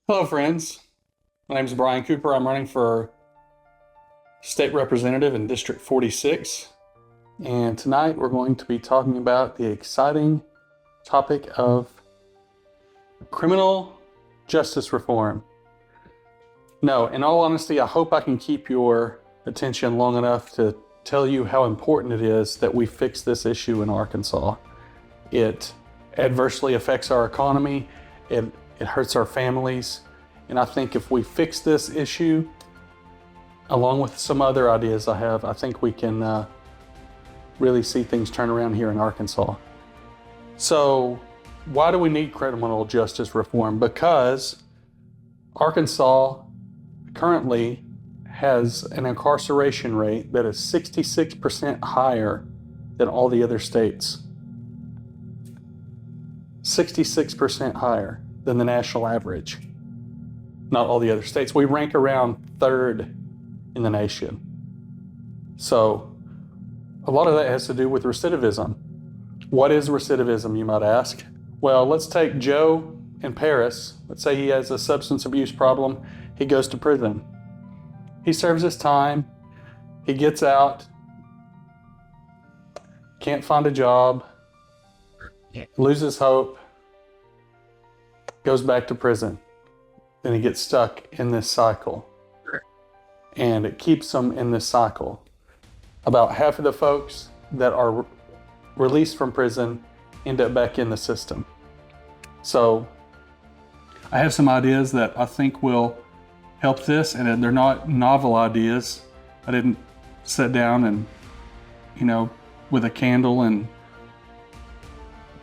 Hello, friends. My name is Brian Cooper. I'm running for state representative in District 46. And tonight we're going to be talking about the exciting topic of criminal justice reform. No, in all honesty, I hope I can keep your attention long enough to tell you how important it is that we fix this issue in Arkansas. It adversely affects our economy. It hurts our families. And I think if we fix this issue, along with some other ideas I have, I think we can really see things turn around here in Arkansas. So why do we need criminal justice reform? Because Arkansas currently has an incarceration rate that is 66% higher than all the other states. 66% higher than the national average. Not all the other states. We rank around third in the nation. So a lot of that has to do with recidivism. What is recidivism, you might ask? Well, let's take Joe in Paris. Let's say he has a substance abuse problem. He goes to prison. He serves his time. He gets out. Can't find a job. Loses hope. Goes back to prison. Then he gets stuck in this cycle. And it keeps him in this cycle. About half of the folks that are released from prison end up back in the system. So I have some ideas that I think will help this, and they're not novel ideas. I didn't sit down and, with a candle and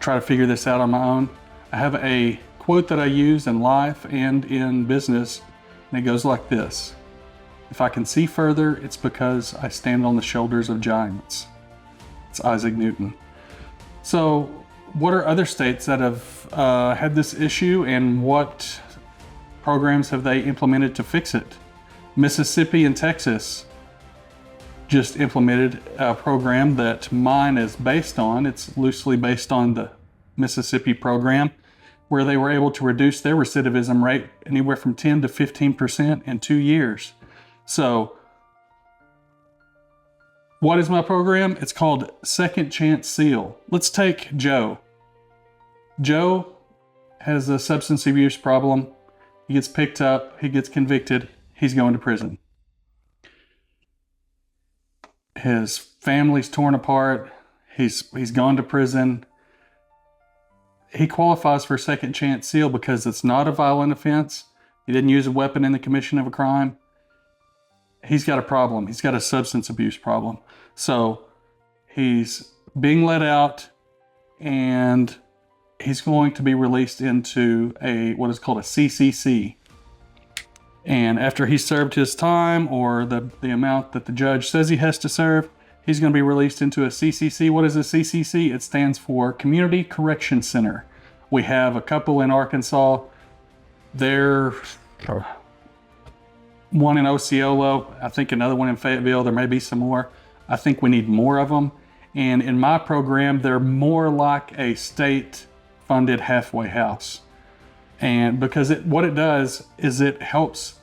try to figure this out on my own. I have a quote that I use in life and in business, and it goes like this: if I can see further, it's because I stand on the shoulders of giants. It's Isaac Newton. So what are other states that have had this issue, and what programs have they implemented to fix it? Mississippi and Texas just implemented a program that mine is based on. It's loosely based on the Mississippi program, where they were able to reduce their recidivism rate anywhere from 10 to 15% in 2 years. So what is my program? It's called Second Chance Seal. Let's take Joe. Joe has a substance abuse problem. He gets picked up, he gets convicted, he's going to prison. His family's torn apart, he's gone to prison. He qualifies for Second Chance Seal because it's not a violent offense. He didn't use a weapon in the commission of a crime. He's got a problem. He's got a substance abuse problem. So he's being let out, and he's going to be released into what is called a CCC. And after he served his time, or the amount that the judge says he has to serve, he's going to be released into a CCC. What is a CCC? It stands for Community Correction Center. We have a couple in Arkansas. They're one in Osceola, I think another one in Fayetteville. There may be some more. I think we need more of them. And in my program, they're more like a state-funded halfway house. And because what it does is it helps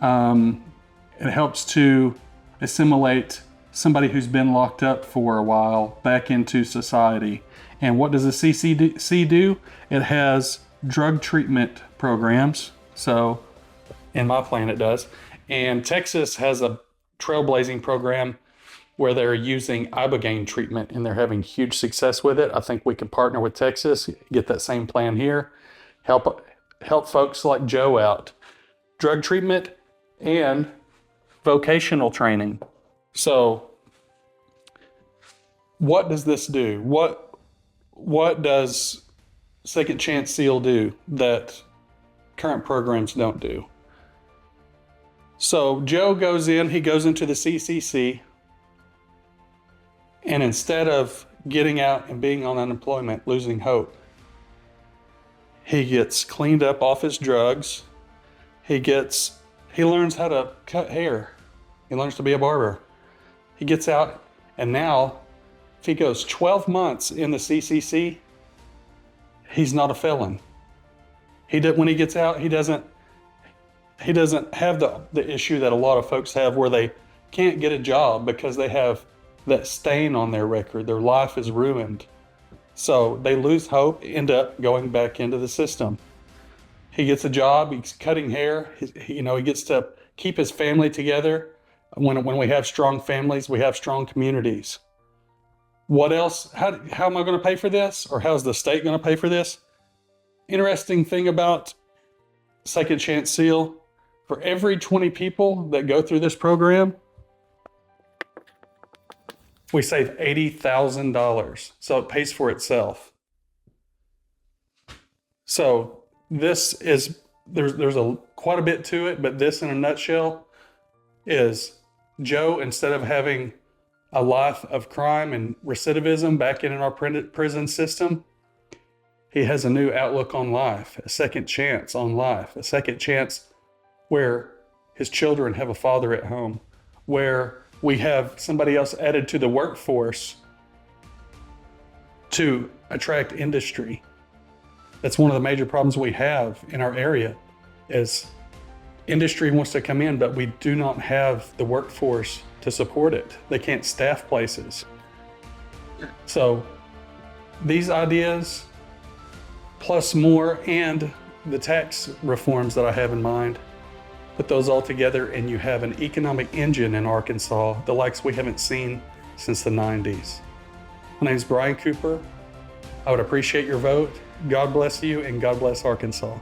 to assimilate somebody who's been locked up for a while back into society. And what does the CCC do? It has drug treatment programs. So in my plan it does. And Texas has a trailblazing program where they're using ibogaine treatment, and they're having huge success with it. I think we could partner with Texas, get that same plan here, help folks like Joe out. Drug treatment and vocational training. So what does this do? What does Second Chance Seal do that current programs don't do? So Joe goes into the CCC, and instead of getting out and being on unemployment, losing hope, he gets cleaned up off his drugs. He learns how to cut hair. He learns to be a barber. He gets out, and now if he goes 12 months in the CCC, he's not a felon. When he gets out, he doesn't have the issue that a lot of folks have where they can't get a job because they have that stain on their record. Their life is ruined. So they lose hope, end up going back into the system. He gets a job, he's cutting hair, he gets to keep his family together. When we have strong families, we have strong communities. What else? How am I going to pay for this? Or how's the state going to pay for this? Interesting thing about Second Chance SEAL, for every 20 people that go through this program, we save $80,000. So it pays for itself. So this is, there's quite a bit to it, but this in a nutshell is Joe, instead of having a life of crime and recidivism back in our prison system, he has a new outlook on life, a second chance on life, a second chance where his children have a father at home, where we have somebody else added to the workforce to attract industry. That's one of the major problems we have in our area is industry wants to come in, but we do not have the workforce to support it. They can't staff places. So these ideas, plus more, and the tax reforms that I have in mind, put those all together and you have an economic engine in Arkansas, the likes we haven't seen since the 90s. My name is Brian Cooper. I would appreciate your vote. God bless you and God bless Arkansas.